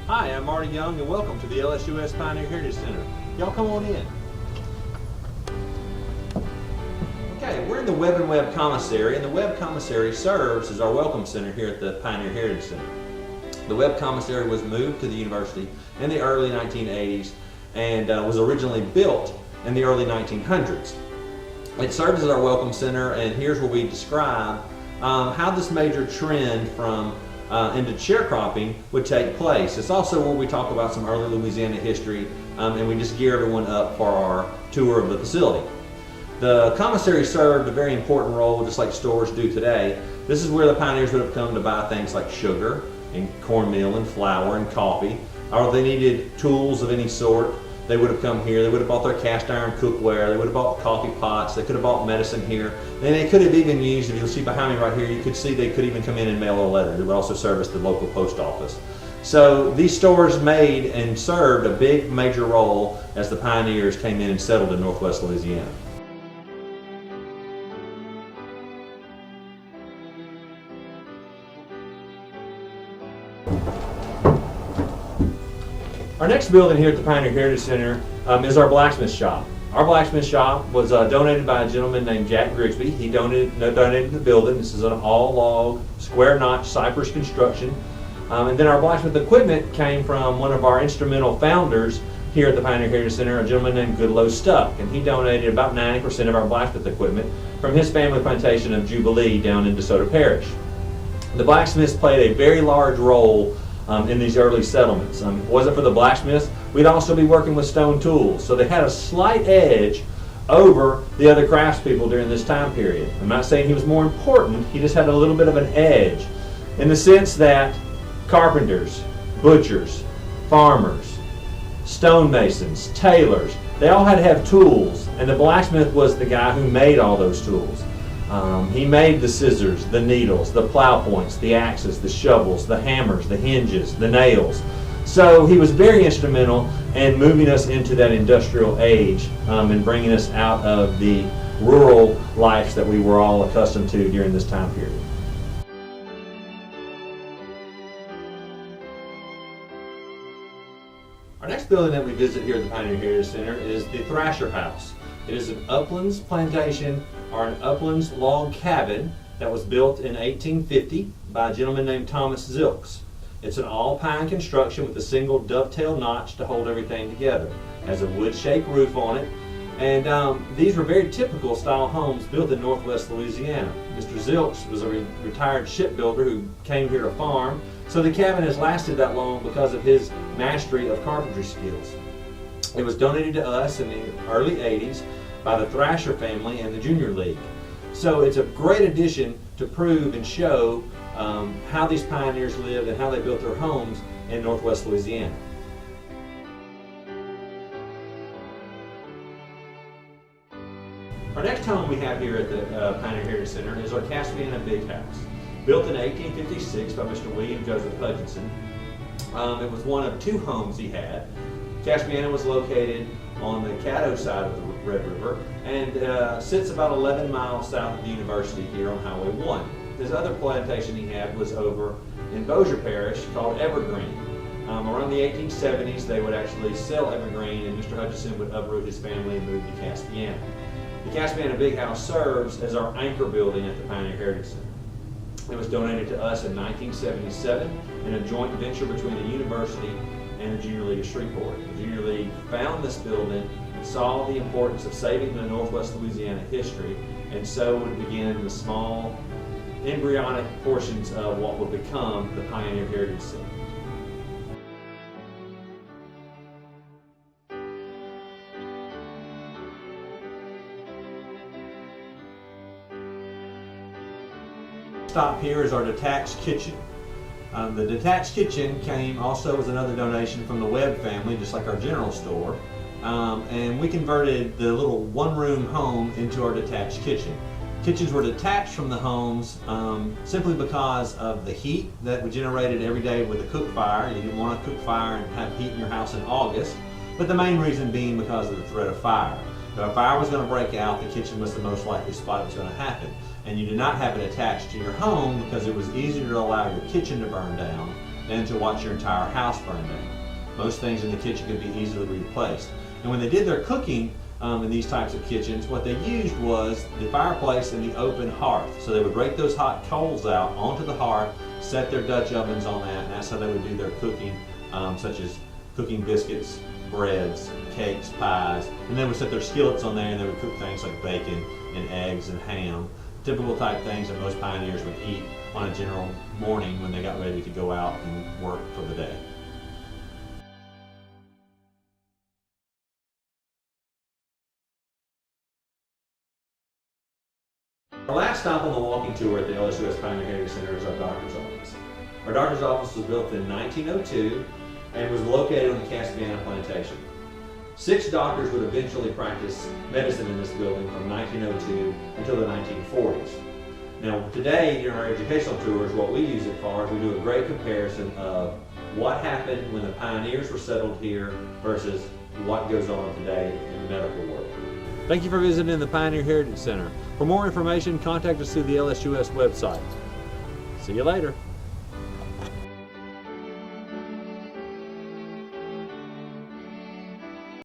Hi, I'm Marty Young and welcome to the LSUS Pioneer Heritage Center. Y'all come on in. Okay, we're in the Webb and Webb Commissary, and the Webb Commissary serves as our welcome center here at the Pioneer Heritage Center. The Webb Commissary was moved to the university in the early 1980s and was originally built in the early 1900s. It serves as our welcome center, and here's where we describe how this major trend from into sharecropping would take place. It's also where we talk about some early Louisiana history, and we just gear everyone up for our tour of the facility. The commissary served a very important role, just like stores do today. This is where the pioneers would have come to buy things like sugar and cornmeal and flour and coffee, or if they needed tools of any sort, they would have come here. They would have bought their cast iron cookware. They would have bought coffee pots. They could have bought medicine here. And they could have even used, if you'll see behind me right here, you could see they could even come in and mail a letter. They would also service the local post office. So these stores made and served a big major role as the pioneers came in and settled in Northwest Louisiana. Our next building here at the Pioneer Heritage Center is our blacksmith shop. Our blacksmith shop was donated by a gentleman named Jack Grigsby. He donated the building. This is an all-log, square-notch cypress construction. And then our blacksmith equipment came from one of our instrumental founders here at the Pioneer Heritage Center, a gentleman named Goodloe Stuck. And he donated about 90% of our blacksmith equipment from his family plantation of Jubilee down in DeSoto Parish. The blacksmiths played a very large role in these early settlements. If it wasn't for the blacksmiths, we'd also be working with stone tools. So they had a slight edge over the other craftspeople during this time period. I'm not saying he was more important, he just had a little bit of an edge in the sense that carpenters, butchers, farmers, stonemasons, tailors, they all had to have tools, and the blacksmith was the guy who made all those tools. He made the scissors, the needles, the plow points, the axes, the shovels, the hammers, the hinges, the nails. So he was very instrumental in moving us into that industrial age and bringing us out of the rural life that we were all accustomed to during this time period. Our next building that we visit here at the Pioneer Heritage Center is the Thrasher House. It is an uplands plantation or an uplands log cabin that was built in 1850 by a gentleman named Thomas Zilks. It's an all-pine construction with a single dovetail notch to hold everything together. It has a wood-shake roof on it, and these were very typical style homes built in Northwest Louisiana. Mr. Zilks was a retired shipbuilder who came here to farm, so the cabin has lasted that long because of his mastery of carpentry skills. It was donated to us in the early 80s by the Thrasher family and the Junior League. So it's a great addition to prove and show how these pioneers lived and how they built their homes in Northwest Louisiana. Our next home we have here at the Pioneer Heritage Center is our Caspiana Big House. Built in 1856 by Mr. William Joseph Hutchinson. It was one of two homes he had. Caspiana was located on the Caddo side of the Red River and sits about 11 miles south of the university here on Highway 1. His other plantation he had was over in Bossier Parish called Evergreen. Around the 1870s they would actually sell Evergreen, and Mr. Hutchinson would uproot his family and move to Caspiana. The Caspiana Big House serves as our anchor building at the Pioneer Heritage Center. It was donated to us in 1977 in a joint venture between the university and the Junior League of Shreveport. The Junior League found this building, saw the importance of saving the Northwest Louisiana history, and so would begin the small embryonic portions of what would become the Pioneer Heritage Center. Stop here is our detached kitchen. The detached kitchen came also as another donation from the Webb family, just like our general store. And we converted the little one-room home into our detached kitchen. Kitchens were detached from the homes simply because of the heat that we generated every day with a cook fire. You didn't want to cook fire and have heat in your house in August, but the main reason being because of the threat of fire. If a fire was going to break out, the kitchen was the most likely spot it was going to happen. And you did not have it attached to your home because it was easier to allow your kitchen to burn down than to watch your entire house burn down. Most things in the kitchen could be easily replaced. And when they did their cooking in these types of kitchens, what they used was the fireplace and the open hearth. So they would rake those hot coals out onto the hearth, set their Dutch ovens on that, and that's how they would do their cooking, such as cooking biscuits, breads, cakes, pies, and they would set their skillets on there and they would cook things like bacon and eggs and ham. Typical type things that most pioneers would eat on a general morning when they got ready to go out and work for the day. Our last stop on the walking tour at the LSUS Pioneer Heritage Center is our doctor's office. Our doctor's office was built in 1902 and was located on the Caspiana plantation. 6 doctors would eventually practice medicine in this building from 1902 until the 1940s. Now today, during our educational tours, what we use it for is we do a great comparison of what happened when the pioneers were settled here versus what goes on today in the medical world. Thank you for visiting the Pioneer Heritage Center. For more information, contact us through the LSUS website. See you later.